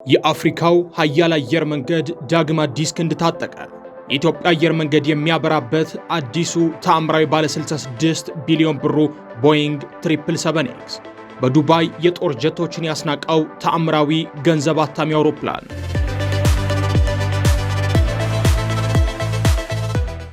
የአፍሪካው ኃያል አየር መንገድ ዳግም አዲስ ክንድ ታጠቀ። የኢትዮጵያ አየር መንገድ የሚያበራበት አዲሱ ተአምራዊ ባለ 66 ቢሊዮን ብሩ ቦይንግ 777ኤክስ በዱባይ የጦር ጀቶችን ያስናቀው ተአምራዊ ገንዘብ አታሚ አውሮፕላን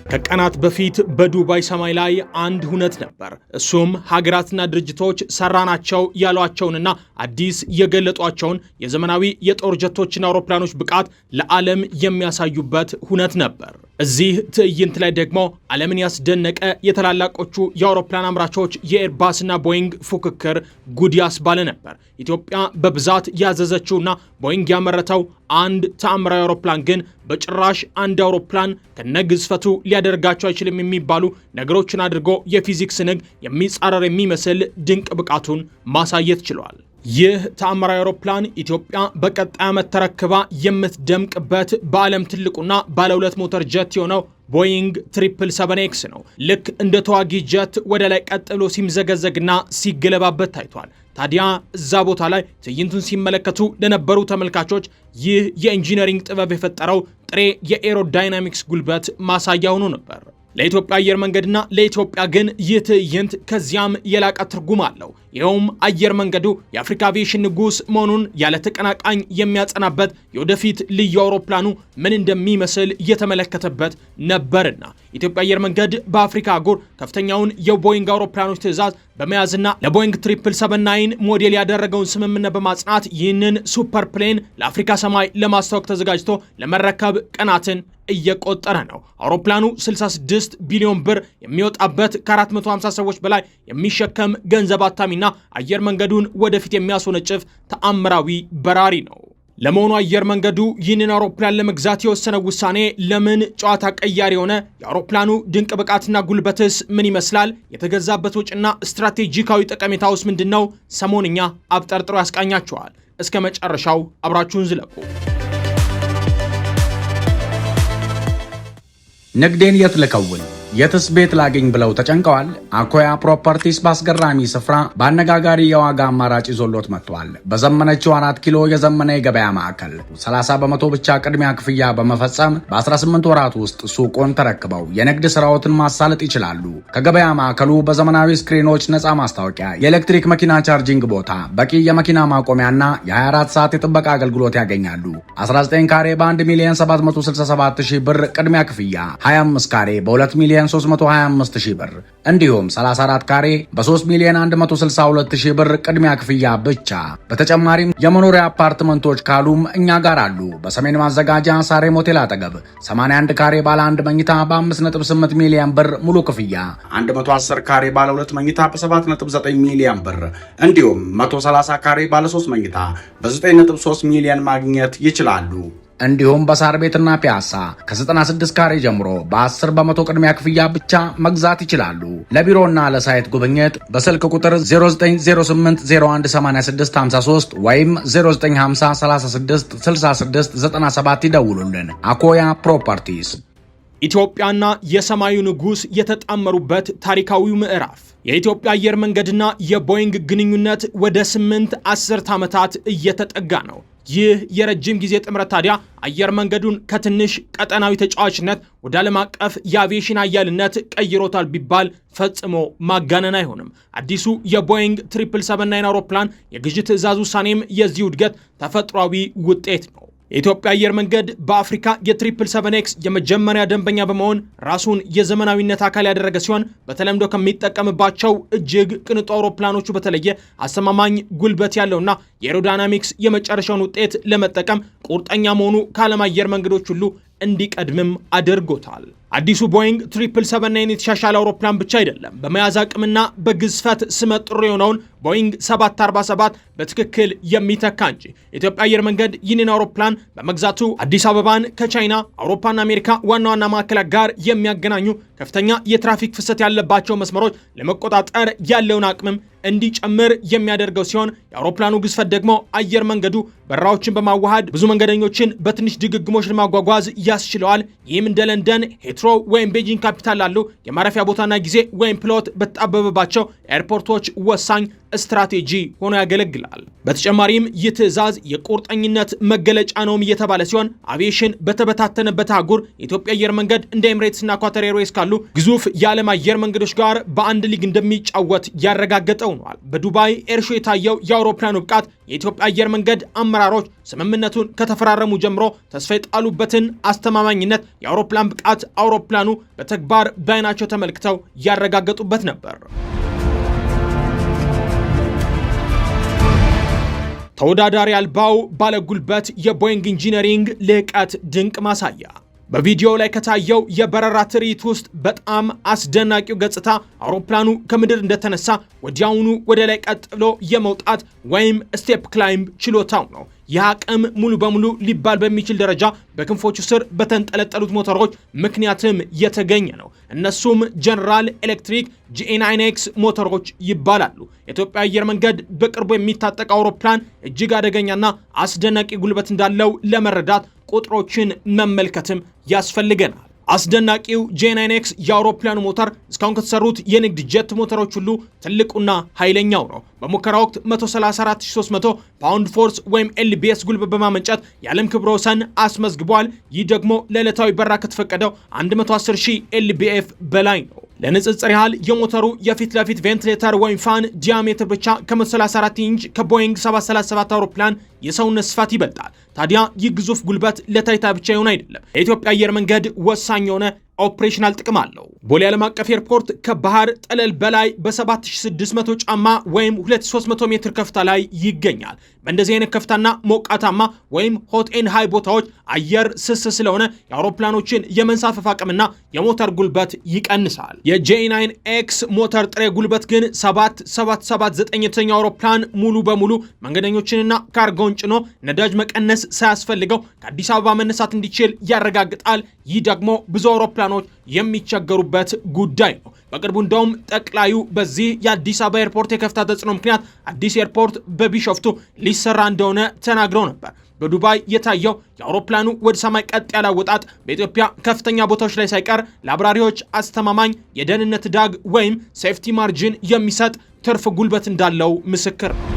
ከቀናት በፊት በዱባይ ሰማይ ላይ አንድ ሁነት ነበር። እሱም ሀገራትና ድርጅቶች ሰራናቸው ያሏቸውንና አዲስ የገለጧቸውን የዘመናዊ የጦር ጀቶችና አውሮፕላኖች ብቃት ለዓለም የሚያሳዩበት ሁነት ነበር። እዚህ ትዕይንት ላይ ደግሞ ዓለምን ያስደነቀ የታላላቆቹ የአውሮፕላን አምራቾች የኤርባስና ቦይንግ ፉክክር ጉድ ያስባለ ነበር። ኢትዮጵያ በብዛት ያዘዘችውና ቦይንግ ያመረተው አንድ ተአምራዊ አውሮፕላን ግን በጭራሽ አንድ አውሮፕላን ከነግዝፈቱ ሊያደርጋቸው አይችልም የሚባሉ ነገሮችን አድርጎ የፊዚክስ ሕግ የሚጻረር የሚመስል ድንቅ ብቃቱን ማሳየት ችሏል። ይህ ተአምራዊ አውሮፕላን ኢትዮጵያ በቀጣይ ዓመት ተረክባ የምትደምቅበት በዓለም ትልቁና ባለ 2 ሞተር ጀት የሆነው ቦይንግ 777ኤክስ ነው። ልክ እንደ ተዋጊ ጀት ወደ ላይ ቀጥ ብሎ ሲምዘገዘግና ሲገለባበት ታይቷል። ታዲያ እዛ ቦታ ላይ ትዕይንቱን ሲመለከቱ ለነበሩ ተመልካቾች ይህ የኢንጂነሪንግ ጥበብ የፈጠረው ጥሬ የኤሮዳይናሚክስ ጉልበት ማሳያ ሆኖ ነበር። ለኢትዮጵያ አየር መንገድና ለኢትዮጵያ ግን ይህ ትዕይንት ከዚያም የላቀ ትርጉም አለው። ይኸውም አየር መንገዱ የአፍሪካ አቪዬሽን ንጉስ መሆኑን ያለ ተቀናቃኝ የሚያጸናበት የወደፊት ልዩ አውሮፕላኑ ምን እንደሚመስል እየተመለከተበት ነበርና ኢትዮጵያ አየር መንገድ በአፍሪካ አህጉር ከፍተኛውን የቦይንግ አውሮፕላኖች ትዕዛዝ በመያዝና ለቦይንግ 777 ሞዴል ያደረገውን ስምምነት በማጽናት ይህንን ሱፐር ፕሌን ለአፍሪካ ሰማይ ለማስተዋወቅ ተዘጋጅቶ ለመረከብ ቀናትን እየቆጠረ ነው። አውሮፕላኑ 66 ቢሊዮን ብር የሚወጣበት ከ450 ሰዎች በላይ የሚሸከም ገንዘብ አታሚና አየር መንገዱን ወደፊት የሚያስወነጭፍ ተአምራዊ በራሪ ነው። ለመሆኑ አየር መንገዱ ይህንን አውሮፕላን ለመግዛት የወሰነው ውሳኔ ለምን ጨዋታ ቀያሪ የሆነ? የአውሮፕላኑ ድንቅ ብቃትና ጉልበትስ ምን ይመስላል? የተገዛበት ወጪና ስትራቴጂካዊ ጠቀሜታውስ ምንድነው? ሰሞንኛ አብጠርጥሮ ያስቃኛቸዋል። እስከ መጨረሻው አብራችሁን ዝለቁ። ንግዴን የት ልከውን የትስ ቤት ላገኝ ብለው ተጨንቀዋል? አኮያ ፕሮፐርቲስ በአስገራሚ ስፍራ በአነጋጋሪ የዋጋ አማራጭ ይዞሎት መጥቷል። በዘመነችው 4 ኪሎ የዘመነ የገበያ ማዕከል 30 በመቶ ብቻ ቅድሚያ ክፍያ በመፈጸም በ18 ወራት ውስጥ ሱቆን ተረክበው የንግድ ስራዎትን ማሳለጥ ይችላሉ። ከገበያ ማዕከሉ በዘመናዊ ስክሪኖች፣ ነፃ ማስታወቂያ፣ የኤሌክትሪክ መኪና ቻርጂንግ ቦታ፣ በቂ የመኪና ማቆሚያና የ24 ሰዓት የጥበቃ አገልግሎት ያገኛሉ። 19 ካሬ በ1,767,000 ብር ቅድሚያ ክፍያ፣ 25 ካሬ በ2 ሚሊዮን 325,000 ብር እንዲሁም 34 ካሬ በ3,162,000 ብር ቅድሚያ ክፍያ ብቻ። በተጨማሪም የመኖሪያ አፓርትመንቶች ካሉም እኛ ጋር አሉ። በሰሜን ማዘጋጃ ሳሬም ሆቴል አጠገብ 81 ካሬ ባለ 1 መኝታ በ5.8 ሚሊዮን ብር ሙሉ ክፍያ፣ 110 ካሬ ባለ 2 መኝታ በ7.9 ሚሊዮን ብር እንዲሁም 130 ካሬ ባለ 3 መኝታ በ9.3 ሚሊዮን ማግኘት ይችላሉ። እንዲሁም በሳር ቤትና ፒያሳ ከ96 ካሬ ጀምሮ በ10 በመቶ ቅድሚያ ክፍያ ብቻ መግዛት ይችላሉ። ለቢሮና ለሳይት ጉብኝት በስልክ ቁጥር 0908018653 ወይም 0950366697 ይደውሉልን። አኮያ ፕሮፐርቲስ። ኢትዮጵያና የሰማዩ ንጉስ የተጣመሩበት ታሪካዊው ምዕራፍ። የኢትዮጵያ አየር መንገድና የቦይንግ ግንኙነት ወደ 8 10 ዓመታት እየተጠጋ ነው። ይህ የረጅም ጊዜ ጥምረት ታዲያ አየር መንገዱን ከትንሽ ቀጠናዊ ተጫዋችነት ወደ ዓለም አቀፍ የአቪዬሽን አያልነት ቀይሮታል ቢባል ፈጽሞ ማጋነን አይሆንም። አዲሱ የቦይንግ 777 አውሮፕላን የግዢ ትዕዛዝ ውሳኔም የዚህ ውድገት ተፈጥሯዊ ውጤት ነው። የኢትዮጵያ አየር መንገድ በአፍሪካ የ777ኤክስ የመጀመሪያ ደንበኛ በመሆን ራሱን የዘመናዊነት አካል ያደረገ ሲሆን በተለምዶ ከሚጠቀምባቸው እጅግ ቅንጡ አውሮፕላኖቹ በተለየ አስተማማኝ ጉልበት ያለውና የኤሮዳይናሚክስ የመጨረሻውን ውጤት ለመጠቀም ቁርጠኛ መሆኑ ከዓለም አየር መንገዶች ሁሉ እንዲቀድምም አድርጎታል። አዲሱ ቦይንግ 777 የተሻሻለ አውሮፕላን ብቻ አይደለም፣ በመያዝ አቅምና በግዝፈት ስመጥሩ የሆነውን ቦይንግ 747 በትክክል የሚተካ እንጂ። የኢትዮጵያ አየር መንገድ ይህንን አውሮፕላን በመግዛቱ አዲስ አበባን ከቻይና፣ አውሮፓና አሜሪካ ዋና ዋና ማዕከላት ጋር የሚያገናኙ ከፍተኛ የትራፊክ ፍሰት ያለባቸው መስመሮች ለመቆጣጠር ያለውን አቅምም እንዲጨምር የሚያደርገው ሲሆን የአውሮፕላኑ ግዝፈት ደግሞ አየር መንገዱ በራዎችን በማዋሃድ ብዙ መንገደኞችን በትንሽ ድግግሞች ለማጓጓዝ ያስችለዋል። ይህም እንደ ለንደን ሄትሮ ወይም ቤጂንግ ካፒታል ላሉ የማረፊያ ቦታና ጊዜ ወይም ፕሎት በተጣበበባቸው ኤርፖርቶች ወሳኝ ስትራቴጂ ሆኖ ያገለግላል። በተጨማሪም ይህ ትዕዛዝ የቁርጠኝነት መገለጫ ነውም እየተባለ ሲሆን አቪዬሽን በተበታተነበት አህጉር የኢትዮጵያ አየር መንገድ እንደ ኤምሬትስና ኳታር ኤርዌይስ ካሉ ግዙፍ የዓለም አየር መንገዶች ጋር በአንድ ሊግ እንደሚጫወት ያረጋገጠ ሆኗል። በዱባይ ኤርሾ የታየው የአውሮፕላኑ ብቃት የኢትዮጵያ አየር መንገድ አመራሮች ስምምነቱን ከተፈራረሙ ጀምሮ ተስፋ የጣሉበትን አስተማማኝነት የአውሮፕላን ብቃት አውሮፕላኑ በተግባር በዓይናቸው ተመልክተው ያረጋገጡበት ነበር። ተወዳዳሪ አልባው ባለጉልበት የቦይንግ ኢንጂነሪንግ ልዕቀት ድንቅ ማሳያ። በቪዲዮ ላይ ከታየው የበረራ ትርኢት ውስጥ በጣም አስደናቂው ገጽታ አውሮፕላኑ ከምድር እንደተነሳ ወዲያውኑ ወደ ላይ ቀጥ ብሎ የመውጣት ወይም ስቴፕ ክላይምብ ችሎታው ነው። ይህ አቅም ሙሉ በሙሉ ሊባል በሚችል ደረጃ በክንፎቹ ስር በተንጠለጠሉት ሞተሮች ምክንያትም የተገኘ ነው። እነሱም ጀነራል ኤሌክትሪክ GE9X ሞተሮች ይባላሉ። የኢትዮጵያ አየር መንገድ በቅርቡ የሚታጠቅ አውሮፕላን እጅግ አደገኛና አስደናቂ ጉልበት እንዳለው ለመረዳት ቁጥሮችን መመልከትም ያስፈልገናል። አስደናቂው GE9X የአውሮፕላኑ ሞተር እስካሁን ከተሰሩት የንግድ ጀት ሞተሮች ሁሉ ትልቁና ኃይለኛው ነው። በሙከራ ወቅት 134300 ፓውንድ ፎርስ ወይም LBS ጉልበት በማመንጨት የዓለም ክብረ ወሰን አስመዝግቧል። ይህ ደግሞ ለዕለታዊ በረራ ከተፈቀደው 110000 LBF በላይ ነው። ለንጽጽር ያህል የሞተሩ የፊት ለፊት ቬንቲሌተር ወይም ፋን ዲያሜትር ብቻ ከ134 ኢንች ከቦይንግ 737 አውሮፕላን የሰውነት ስፋት ይበልጣል። ታዲያ ይህ ግዙፍ ጉልበት ለታይታ ብቻ ይሆን አይደለም። የኢትዮጵያ አየር መንገድ ወሳኝ የሆነ ኦፕሬሽናል ጥቅም አለው። ቦሌ ዓለም አቀፍ ኤርፖርት ከባህር ጠለል በላይ በ7600 ጫማ ወይም 2300 ሜትር ከፍታ ላይ ይገኛል። በእንደዚህ አይነት ከፍታና ሞቃታማ ወይም ሆት ኤንድ ሃይ ቦታዎች አየር ስስ ስለሆነ የአውሮፕላኖችን የመንሳፈፍ አቅምና የሞተር ጉልበት ይቀንሳል። የGE9X ሞተር ጥሬ ጉልበት ግን 7779 የተሰኘው አውሮፕላን ሙሉ በሙሉ መንገደኞችንና ካርጎን ጭኖ ነዳጅ መቀነስ ሳያስፈልገው ከአዲስ አበባ መነሳት እንዲችል ያረጋግጣል። ይህ ደግሞ ብዙ አውሮፕላኖች የሚቸገሩበት ጉዳይ ነው። በቅርቡ እንደውም ጠቅላዩ በዚህ የአዲስ አበባ ኤርፖርት የከፍታ ተጽዕኖ ምክንያት አዲስ ኤርፖርት በቢሾፍቱ ሊሰራ እንደሆነ ተናግረው ነበር። በዱባይ የታየው የአውሮፕላኑ ወደ ሰማይ ቀጥ ያለ አወጣጥ በኢትዮጵያ ከፍተኛ ቦታዎች ላይ ሳይቀር ለአብራሪዎች አስተማማኝ የደህንነት ዳግ ወይም ሴፍቲ ማርጂን የሚሰጥ ትርፍ ጉልበት እንዳለው ምስክር ነው።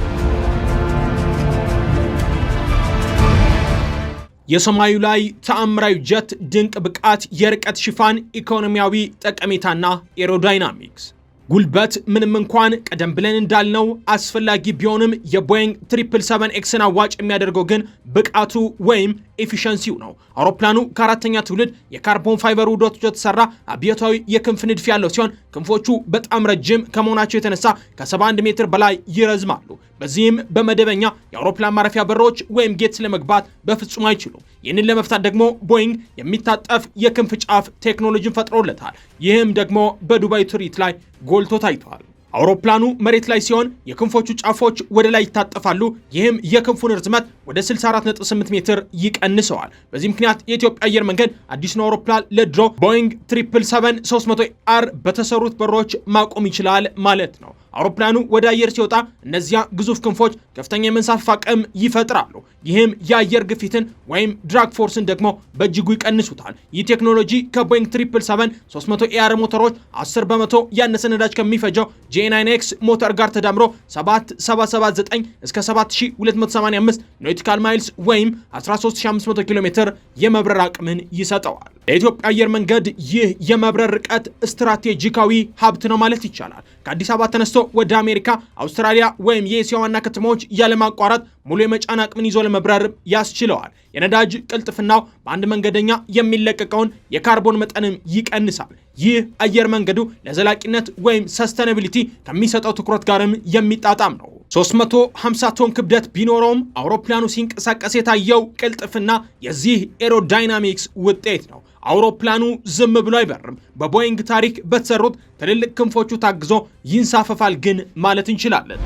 የሰማዩ ላይ ተአምራዊ ጀት ድንቅ ብቃት፣ የርቀት ሽፋን፣ ኢኮኖሚያዊ ጠቀሜታና ኤሮዳይናሚክስ። ጉልበት ምንም እንኳን ቀደም ብለን እንዳልነው አስፈላጊ ቢሆንም የቦይንግ 777Xን አዋጭ የሚያደርገው ግን ብቃቱ ወይም ኤፊሸንሲው ነው። አውሮፕላኑ ከአራተኛ ትውልድ የካርቦን ፋይበር ውህዶች የተሰራ አብዮታዊ የክንፍ ንድፍ ያለው ሲሆን ክንፎቹ በጣም ረጅም ከመሆናቸው የተነሳ ከ71 ሜትር በላይ ይረዝማሉ። በዚህም በመደበኛ የአውሮፕላን ማረፊያ በሮች ወይም ጌትስ ለመግባት በፍጹም አይችሉም። ይህንን ለመፍታት ደግሞ ቦይንግ የሚታጠፍ የክንፍ ጫፍ ቴክኖሎጂን ፈጥሮለታል። ይህም ደግሞ በዱባይ ትርኢት ላይ ጎልቶ ታይቷል። አውሮፕላኑ መሬት ላይ ሲሆን የክንፎቹ ጫፎች ወደ ላይ ይታጠፋሉ። ይህም የክንፉን ርዝመት ወደ 64.8 ሜትር ይቀንሰዋል። በዚህ ምክንያት የኢትዮጵያ አየር መንገድ አዲሱን አውሮፕላን ለድሮ ቦይንግ 777-300ER በተሰሩት በሮች ማቆም ይችላል ማለት ነው። አውሮፕላኑ ወደ አየር ሲወጣ እነዚያ ግዙፍ ክንፎች ከፍተኛ የመንሳፈፍ አቅም ይፈጥራሉ። ይህም የአየር ግፊትን ወይም ድራግ ፎርስን ደግሞ በእጅጉ ይቀንሱታል። ይህ ቴክኖሎጂ ከቦይንግ 777-300ER ሞተሮች 10 በመቶ ያነሰ ነዳጅ ከሚፈጀው GE9X ሞተር ጋር ተዳምሮ 7779 እስከ 7285 ኖቲካል ማይልስ ወይም 13500 ኪሎ ሜትር የመብረር አቅምን ይሰጠዋል። ለኢትዮጵያ አየር መንገድ ይህ የመብረር ርቀት ስትራቴጂካዊ ሀብት ነው ማለት ይቻላል። ከአዲስ አበባ ተነስቶ ወደ አሜሪካ፣ አውስትራሊያ ወይም የኤስያ ዋና ከተሞች ያለማቋረጥ ሙሉ የመጫን አቅምን ይዞ ለመብረር ያስችለዋል። የነዳጅ ቅልጥፍናው በአንድ መንገደኛ የሚለቀቀውን የካርቦን መጠንም ይቀንሳል። ይህ አየር መንገዱ ለዘላቂነት ወይም ሰስተናቢሊቲ ከሚሰጠው ትኩረት ጋርም የሚጣጣም ነው። 350 ቶን ክብደት ቢኖረውም አውሮፕላኑ ሲንቀሳቀስ የታየው ቅልጥፍና የዚህ ኤሮዳይናሚክስ ውጤት ነው። አውሮፕላኑ ዝም ብሎ አይበርም። በቦይንግ ታሪክ በተሰሩት ትልልቅ ክንፎቹ ታግዞ ይንሳፈፋል ግን ማለት እንችላለን።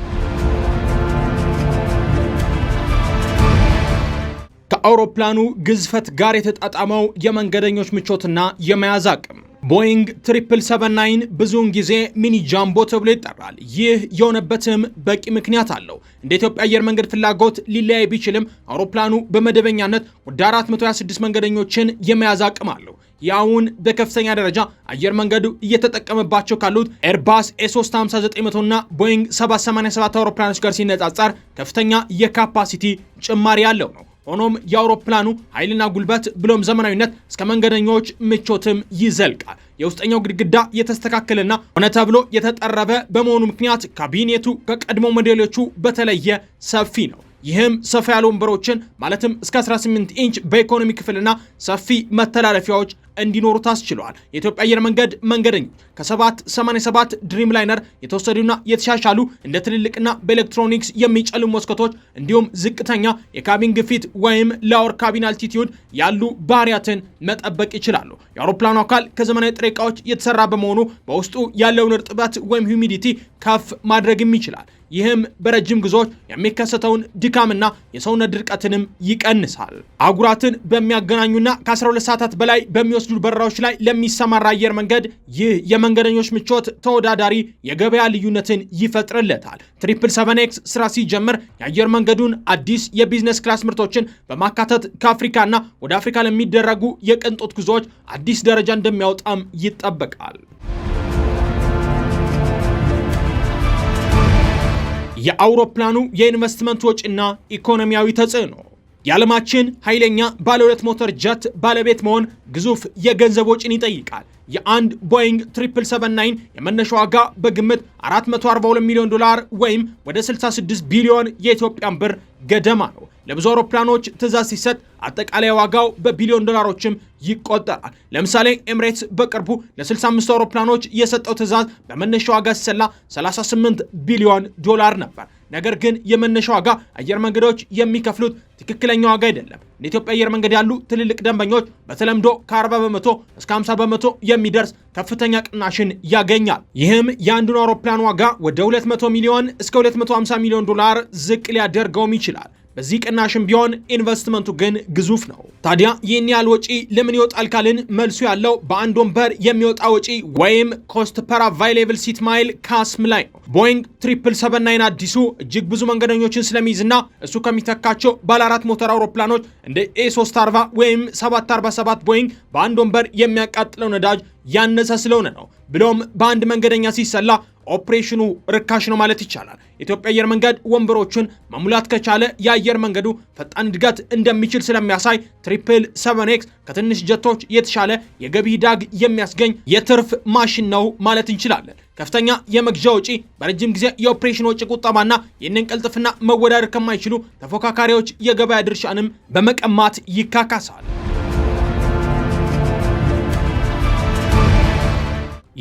ከአውሮፕላኑ ግዝፈት ጋር የተጣጣመው የመንገደኞች ምቾትና የመያዝ አቅም ቦይንግ 777 ብዙውን ጊዜ ሚኒ ጃምቦ ተብሎ ይጠራል። ይህ የሆነበትም በቂ ምክንያት አለው። እንደ ኢትዮጵያ አየር መንገድ ፍላጎት ሊለያይ ቢችልም አውሮፕላኑ በመደበኛነት ወደ 426 መንገደኞችን የመያዝ አቅም አለው። ያውን በከፍተኛ ደረጃ አየር መንገዱ እየተጠቀመባቸው ካሉት ኤርባስ ኤ350-900 እና ቦይንግ 787 አውሮፕላኖች ጋር ሲነጻጸር ከፍተኛ የካፓሲቲ ጭማሪ ያለው ነው። ሆኖም የአውሮፕላኑ ኃይልና ጉልበት ብሎም ዘመናዊነት እስከ መንገደኞች ምቾትም ይዘልቃል። የውስጠኛው ግድግዳ የተስተካከለና ሆነ ተብሎ የተጠረበ በመሆኑ ምክንያት ካቢኔቱ ከቀድሞ ሞዴሎቹ በተለየ ሰፊ ነው። ይህም ሰፋ ያሉ ወንበሮችን ማለትም እስከ 18 ኢንች በኢኮኖሚ ክፍልና ሰፊ መተላለፊያዎች እንዲኖሩ ታስችሏል። የኢትዮጵያ አየር መንገድ መንገደኞች ከ787 ድሪም ላይነር የተወሰዱና የተሻሻሉ እንደ ትልልቅና በኤሌክትሮኒክስ የሚጨልሙ መስኮቶች እንዲሁም ዝቅተኛ የካቢን ግፊት ወይም ላወር ካቢን አልቲቲዩድ ያሉ ባህሪያትን መጠበቅ ይችላሉ። የአውሮፕላኑ አካል ከዘመናዊ ጥሬ ዕቃዎች የተሰራ በመሆኑ በውስጡ ያለውን እርጥበት ወይም ሂዩሚዲቲ ከፍ ማድረግም ይችላል። ይህም በረጅም ጉዞዎች የሚከሰተውን ድካምና የሰውነት ድርቀትንም ይቀንሳል። አህጉራትን በሚያገናኙና ከ12 ሰዓታት በላይ በሚወስዱ በረራዎች ላይ ለሚሰማራ አየር መንገድ ይህ የመንገደኞች ምቾት ተወዳዳሪ የገበያ ልዩነትን ይፈጥርለታል። 777X ስራ ሲጀምር የአየር መንገዱን አዲስ የቢዝነስ ክላስ ምርቶችን በማካተት ከአፍሪካና ወደ አፍሪካ ለሚደረጉ የቅንጦት ጉዞዎች አዲስ ደረጃ እንደሚያወጣም ይጠበቃል። የአውሮፕላኑ የኢንቨስትመንት ወጪና ኢኮኖሚያዊ ተጽዕኖ። የዓለማችን ኃይለኛ ባለ 2 ሞተር ጀት ባለቤት መሆን ግዙፍ የገንዘብ ወጪን ይጠይቃል። የአንድ ቦይንግ 777-9 የመነሻ ዋጋ በግምት $442 ሚሊዮን ወይም ወደ 66 ቢሊዮን የኢትዮጵያን ብር ገደማ ነው። ለብዙ አውሮፕላኖች ትዕዛዝ ሲሰጥ አጠቃላይ ዋጋው በቢሊዮን ዶላሮችም ይቆጠራል። ለምሳሌ ኤምሬትስ በቅርቡ ለ65 አውሮፕላኖች የሰጠው ትዕዛዝ በመነሻ ዋጋ ሲሰላ $38 ቢሊዮን ነበር። ነገር ግን የመነሻ ዋጋ አየር መንገዶች የሚከፍሉት ትክክለኛ ዋጋ አይደለም። እንደ ኢትዮጵያ አየር መንገድ ያሉ ትልልቅ ደንበኞች በተለምዶ ከ40 በመቶ እስከ 50 በመቶ የሚደርስ ከፍተኛ ቅናሽን ያገኛል። ይህም የአንዱን አውሮፕላን ዋጋ ወደ 200 ሚሊዮን እስከ $250 ሚሊዮን ዝቅ ሊያደርገውም ይችላል። በዚህ ቅናሽም ቢሆን ኢንቨስትመንቱ ግን ግዙፍ ነው። ታዲያ ይህን ያህል ወጪ ለምን ይወጣል ካልን መልሱ ያለው በአንድ ወንበር የሚወጣ ወጪ ወይም ኮስት ፐር አቫይሌብል ሲት ማይል ካስም ላይ ነው። ቦይንግ 777-9 አዲሱ እጅግ ብዙ መንገደኞችን ስለሚይዝና እሱ ከሚተካቸው ባለ 4 ሞተር አውሮፕላኖች እንደ ኤ340 ወይም 747 ቦይንግ በአንድ ወንበር የሚያቃጥለው ነዳጅ ያነሰ ስለሆነ ነው። ብሎም በአንድ መንገደኛ ሲሰላ ኦፕሬሽኑ ርካሽ ነው ማለት ይቻላል። የኢትዮጵያ አየር መንገድ ወንበሮቹን መሙላት ከቻለ የአየር መንገዱ ፈጣን እድገት እንደሚችል ስለሚያሳይ 777X ከትንሽ ጀቶች የተሻለ የገቢ ዳግ የሚያስገኝ የትርፍ ማሽን ነው ማለት እንችላለን። ከፍተኛ የመግዣ ወጪ፣ በረጅም ጊዜ የኦፕሬሽን ወጪ ቁጠባና ይህንን ቅልጥፍና መወዳደር ከማይችሉ ተፎካካሪዎች የገበያ ድርሻንም በመቀማት ይካካሳል።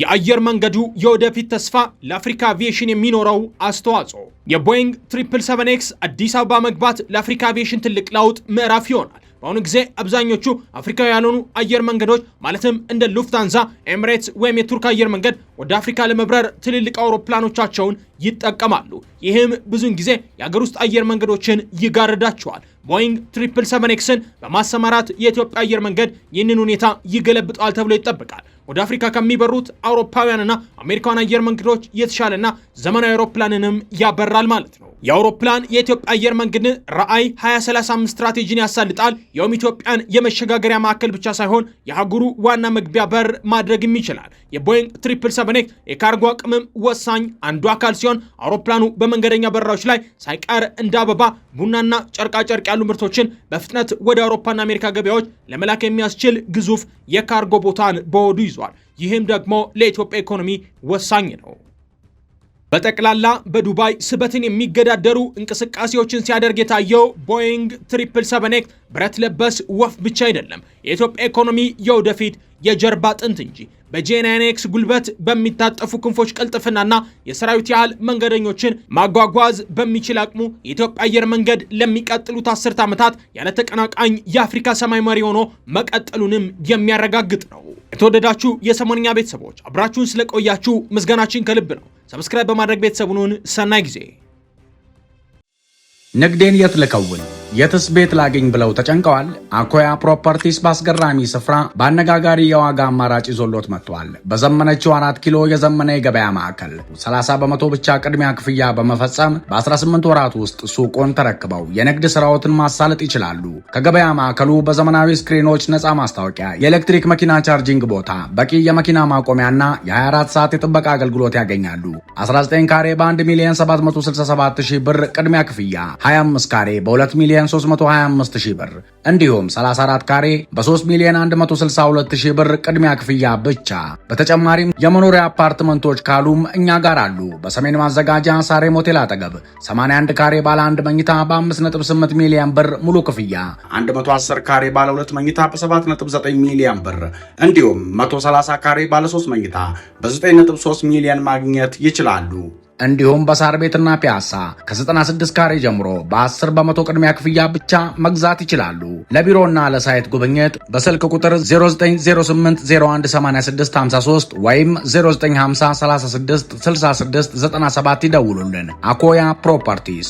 የአየር መንገዱ የወደፊት ተስፋ ለአፍሪካ አቪዬሽን የሚኖረው አስተዋጽኦ። የቦይንግ 777X አዲስ አበባ መግባት ለአፍሪካ አቪዬሽን ትልቅ ለውጥ ምዕራፍ ይሆናል። በአሁኑ ጊዜ አብዛኞቹ አፍሪካዊ ያልሆኑ አየር መንገዶች ማለትም እንደ ሉፍታንዛ፣ ኤምሬትስ ወይም የቱርክ አየር መንገድ ወደ አፍሪካ ለመብረር ትልልቅ አውሮፕላኖቻቸውን ይጠቀማሉ። ይህም ብዙውን ጊዜ የሀገር ውስጥ አየር መንገዶችን ይጋርዳቸዋል። ቦይንግ 777Xን በማሰማራት የኢትዮጵያ አየር መንገድ ይህንን ሁኔታ ይገለብጠዋል ተብሎ ይጠበቃል። ወደ አፍሪካ ከሚበሩት አውሮፓውያንና አሜሪካን አየር መንገዶች የተሻለና ዘመናዊ አውሮፕላንንም ያበራል ማለት ነው። የአውሮፕላን የኢትዮጵያ አየር መንገድ ራዕይ 2035 ስትራቴጂን ያሳልጣል። ይህም ኢትዮጵያን የመሸጋገሪያ ማዕከል ብቻ ሳይሆን የአህጉሩ ዋና መግቢያ በር ማድረግም ይችላል። የቦይንግ 777X የካርጎ አቅምም ወሳኝ አንዱ አካል ሲሆን አውሮፕላኑ በመንገደኛ በረራዎች ላይ ሳይቀር እንደ አበባ፣ ቡናና ጨርቃጨርቅ ያሉ ምርቶችን በፍጥነት ወደ አውሮፓና አሜሪካ ገበያዎች ለመላክ የሚያስችል ግዙፍ የካርጎ ቦታን በወዱ ይዟል። ይህም ደግሞ ለኢትዮጵያ ኢኮኖሚ ወሳኝ ነው። በጠቅላላ በዱባይ ስበትን የሚገዳደሩ እንቅስቃሴዎችን ሲያደርግ የታየው ቦይንግ 777X ብረት ለበስ ወፍ ብቻ አይደለም፣ የኢትዮጵያ ኢኮኖሚ የወደፊት የጀርባ አጥንት እንጂ። በጄናይኔክስ ጉልበት በሚታጠፉ ክንፎች ቅልጥፍናና የሰራዊት ያህል መንገደኞችን ማጓጓዝ በሚችል አቅሙ የኢትዮጵያ አየር መንገድ ለሚቀጥሉት 10 ዓመታት ያለ ተቀናቃኝ የአፍሪካ ሰማይ መሪ ሆኖ መቀጠሉንም የሚያረጋግጥ ነው። የተወደዳችሁ የሰሞንኛ ቤተሰቦች አብራችሁን ስለቆያችሁ ምስጋናችን ከልብ ነው። ሰብስክራይብ በማድረግ ቤተሰቡን ሰናይ ጊዜ። ንግዴን የት ልከውን? የትስ ቤት ላገኝ ብለው ተጨንቀዋል? አኮያ ፕሮፐርቲስ በአስገራሚ ስፍራ በአነጋጋሪ የዋጋ አማራጭ ይዞሎት መጥቷል። በዘመነችው 4 ኪሎ የዘመነ የገበያ ማዕከል 30 በመቶ ብቻ ቅድሚያ ክፍያ በመፈጸም በ18 ወራት ውስጥ ሱቆን ተረክበው የንግድ ስራዎትን ማሳለጥ ይችላሉ። ከገበያ ማዕከሉ በዘመናዊ ስክሪኖች፣ ነፃ ማስታወቂያ፣ የኤሌክትሪክ መኪና ቻርጂንግ ቦታ፣ በቂ የመኪና ማቆሚያና የ24 ሰዓት የጥበቃ አገልግሎት ያገኛሉ። 19 ካሬ በ1,767,000 ብር ቅድሚያ ክፍያ፣ 25 ካሬ በ2,325,000 ብር እንዲሁም 34 ካሬ በ3,162,000 ብር ቅድሚያ ክፍያ ብቻ። በተጨማሪም የመኖሪያ አፓርትመንቶች ካሉም እኛ ጋር አሉ። በሰሜን ማዘጋጃ ሳሬም ሆቴል አጠገብ 81 ካሬ ባለ 1 መኝታ በ5.8 ሚሊዮን ብር ሙሉ ክፍያ፣ 110 ካሬ ባለ 2 መኝታ በ7.9 ሚሊዮን ብር እንዲሁም 130 ካሬ ባለ 3 መኝታ በ9.3 ሚሊዮን ማግኘት ይችላሉ። እንዲሁም በሳር ቤትና ፒያሳ ከ96 ካሬ ጀምሮ በ10 በመቶ ቅድሚያ ክፍያ ብቻ መግዛት ይችላሉ። ለቢሮና ለሳይት ጉብኝት በስልክ ቁጥር 0908018653 ወይም 0950366697 ይደውሉልን። አኮያ ፕሮፐርቲስ